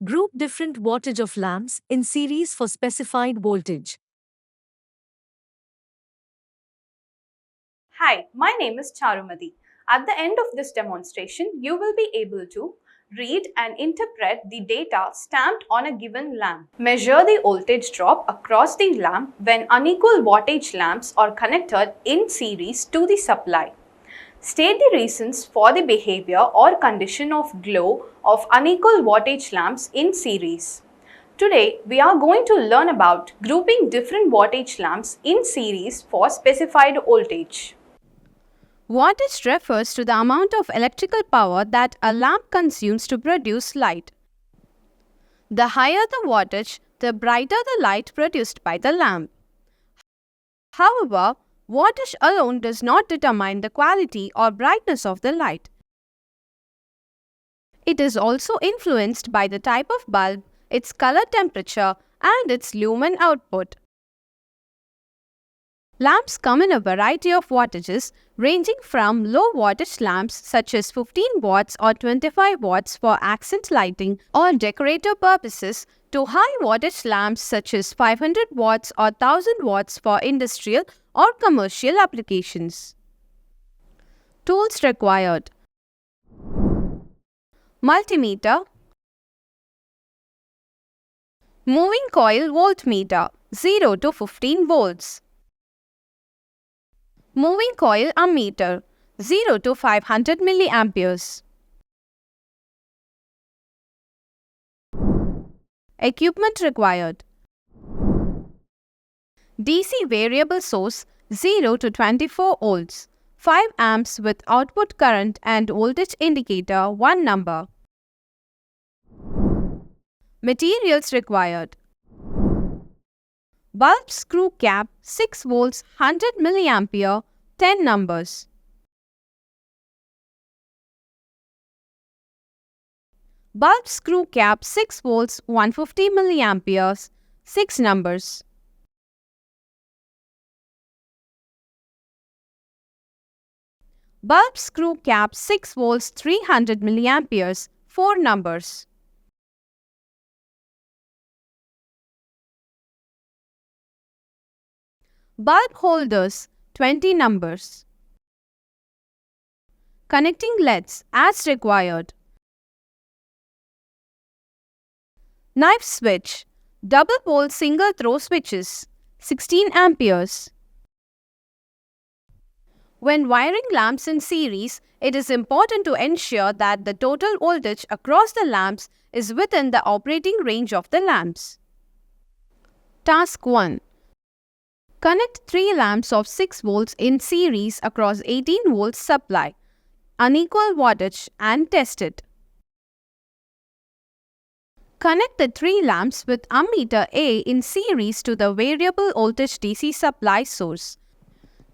Group different wattage of lamps in series for specified voltage. Hi, my name is Charumati. At the end of this demonstration, you will be able to read and interpret the data stamped on a given lamp. Measure the voltage drop across the lamp when unequal wattage lamps are connected in series to the supply. State the reasons for the behavior or condition of glow of unequal wattage lamps in series. Today, we are going to learn about grouping different wattage lamps in series for specified voltage. Wattage refers to the amount of electrical power that a lamp consumes to produce light. The higher the wattage, the brighter the light produced by the lamp. However, wattage alone does not determine the quality or brightness of the light. It is also influenced by the type of bulb, its color temperature, and its lumen output. Lamps come in a variety of wattages, ranging from low wattage lamps such as 15 watts or 25 watts for accent lighting or decorative purposes to high wattage lamps such as 500 watts or 1000 watts for industrial or commercial applications. Tools required: multimeter, moving coil voltmeter 0 to 15 volts, moving coil ammeter 0 to 500 milliamperes. Equipment required: DC variable source 0 to 24 volts, 5 amps with output current and voltage indicator 1 number. Materials required: bulb screw cap 6 volts 100 milliampere 10 numbers. Bulb screw cap 6 volts 150 milliamperes 6 numbers. Bulb screw cap 6 volts 300 milliamperes 4 numbers. Bulb holders 20 numbers. Connecting LEDs as required. Knife switch, double pole single throw switches 16 amperes. When wiring lamps in series, it is important to ensure that the total voltage across the lamps is within the operating range of the lamps. Task 1. Connect 3 lamps of 6 volts in series across 18 volts supply, unequal wattage, and test it. Connect the 3 lamps with ammeter A in series to the variable voltage DC supply source.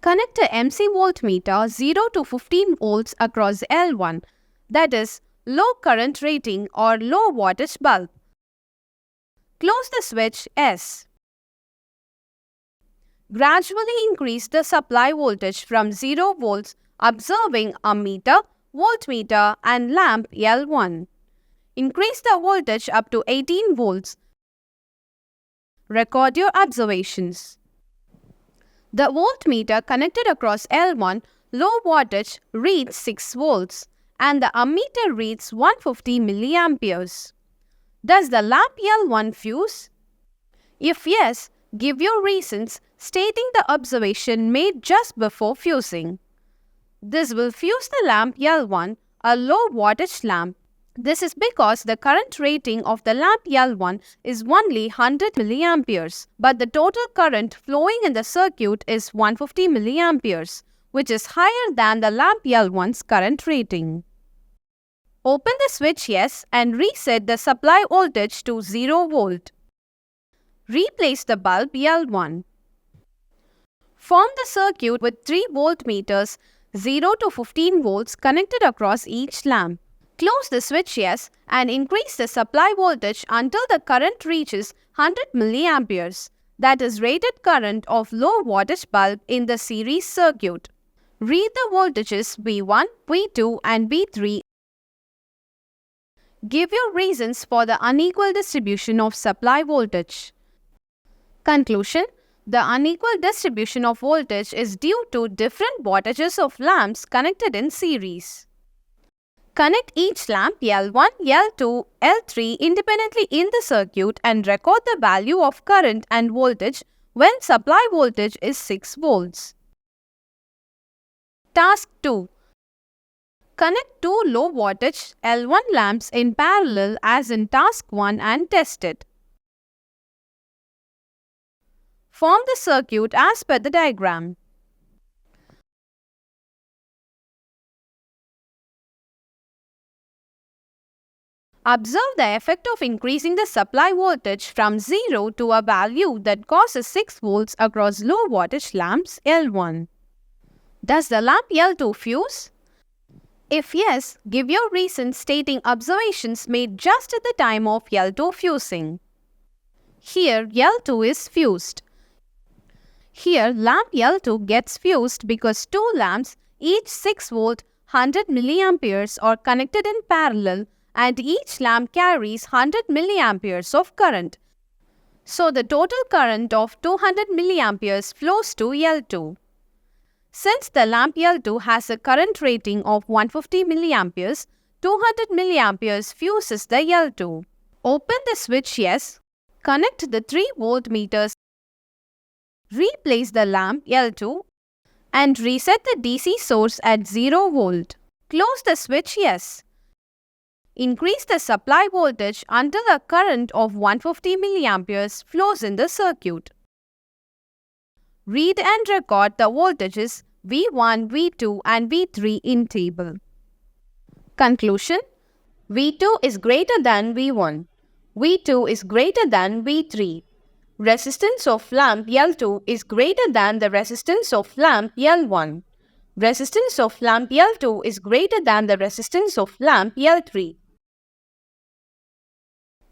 Connect a MC voltmeter 0 to 15 volts across L1, that is, low current rating or low wattage bulb. Close the switch S. Gradually increase the supply voltage from 0 volts, observing ammeter, voltmeter, and lamp L1. Increase the voltage up to 18 volts. Record your observations. The voltmeter connected across L1 low wattage reads 6 volts and the ammeter reads 150 milliamperes. Does the lamp L1 fuse? If yes, give your reasons stating the observation made just before fusing. This will fuse the lamp L1, a low wattage lamp. This is because the current rating of the lamp L1 is only 100 milliamperes, but the total current flowing in the circuit is 150 milliamperes, which is higher than the lamp L1's current rating. Open the switch S and reset the supply voltage to 0 volt. Replace the bulb L1. Form the circuit with 3 voltmeters 0 to 15 volts connected across each lamp. Close the switch S and increase the supply voltage until the current reaches 100 milliamperes, that is rated current of low wattage bulb in the series circuit. Read the voltages V1, V2 and V3. Give your reasons for the unequal distribution of supply voltage. Conclusion: the unequal distribution of voltage is due to different wattages of lamps connected in series. Connect each lamp L1, L2, L3 independently in the circuit and record the value of current and voltage when supply voltage is 6 volts. Task 2. Connect two low wattage L1 lamps in parallel as in task 1 and test it. Form the circuit as per the diagram. Observe the effect of increasing the supply voltage from 0 to a value that causes 6 volts across low wattage lamps L1. Does the lamp L2 fuse? If yes, give your reason stating observations made just at the time of L2 fusing. Here L2 is fused. Here lamp L2 gets fused because two lamps, each 6 volt 100 milliamperes, are connected in parallel and each lamp carries 100 milliamperes of current. So the total current of 200 milliamperes flows to L2. Since the lamp L2 has a current rating of 150 milliamperes, 200 milliamperes fuses the L2. Open the switch yes, connect the 3 voltmeters, replace the lamp L2 and reset the DC source at 0 volt. Close the switch yes. Increase the supply voltage until a current of 150 milliamperes flows in the circuit. Read and record the voltages V1, V2 and V3 in table. Conclusion: V2 is greater than V1. V2 is greater than V3. Resistance of lamp L2 is greater than the resistance of lamp L1. Resistance of lamp L2 is greater than the resistance of lamp L3.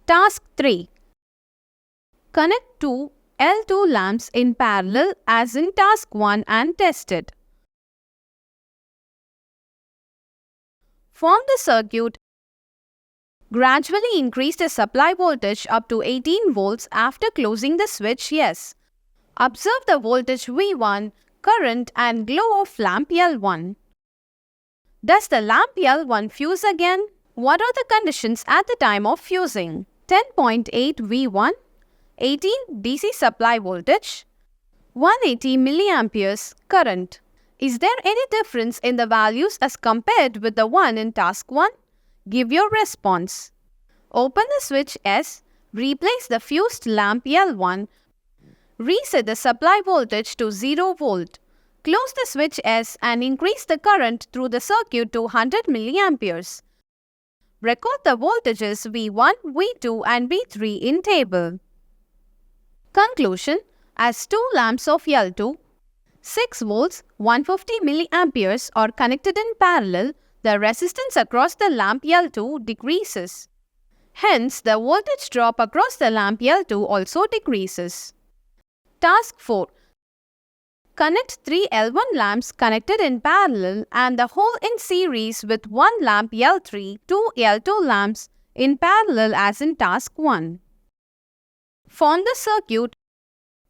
Task 3. Connect two L2 lamps in parallel as in task 1 and test it. Form the circuit. Gradually increase the supply voltage up to 18 volts after closing the switch yes. Observe the voltage V1, current and glow of lamp L1. Does the lamp L1 fuse again? What are the conditions at the time of fusing? 10.8 V1, 18 DC supply voltage, 180 milliamperes current. Is there any difference in the values as compared with the one in task 1? Give your response. Open the switch S, replace the fused lamp L1, reset the supply voltage to 0 volt. Close the switch S and increase the current through the circuit to 100 milliamperes. Record the voltages V1, V2 and V3 in table. Conclusion: as two lamps of L2, 6 volts, 150 milliamperes are connected in parallel, the resistance across the lamp L2 decreases. Hence, the voltage drop across the lamp L2 also decreases. Task 4. Connect 3 L1 lamps connected in parallel and the whole in series with one lamp L3, 2 L2 lamps in parallel as in task 1. Form the circuit.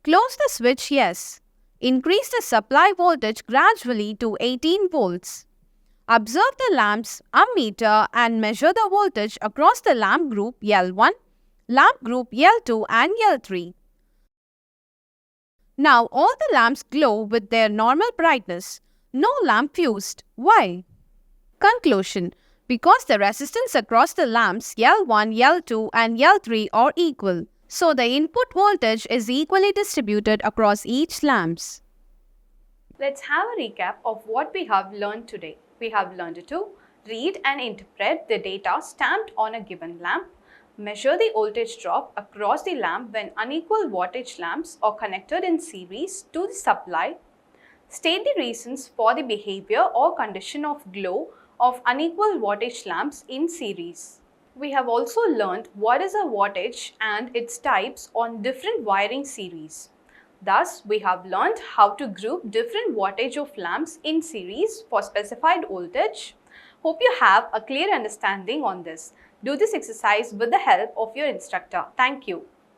Close the switch yes. Increase the supply voltage gradually to 18 volts. Observe the lamp's ammeter and measure the voltage across the lamp group L1, lamp group L2 and L3. Now all the lamps glow with their normal brightness. No lamp fused. Why? Conclusion: because the resistance across the lamps L1, L2 and L3 are equal. So the input voltage is equally distributed across each lamps. Let's have a recap of what we have learned today. We have learned to read and interpret the data stamped on a given lamp, measure the voltage drop across the lamp when unequal wattage lamps are connected in series to the supply, state the reasons for the behavior or condition of glow of unequal wattage lamps in series. We have also learned what is a wattage and its types on different wiring series. Thus, we have learned how to group different wattage of lamps in series for specified voltage. Hope you have a clear understanding on this. Do this exercise with the help of your instructor. Thank you.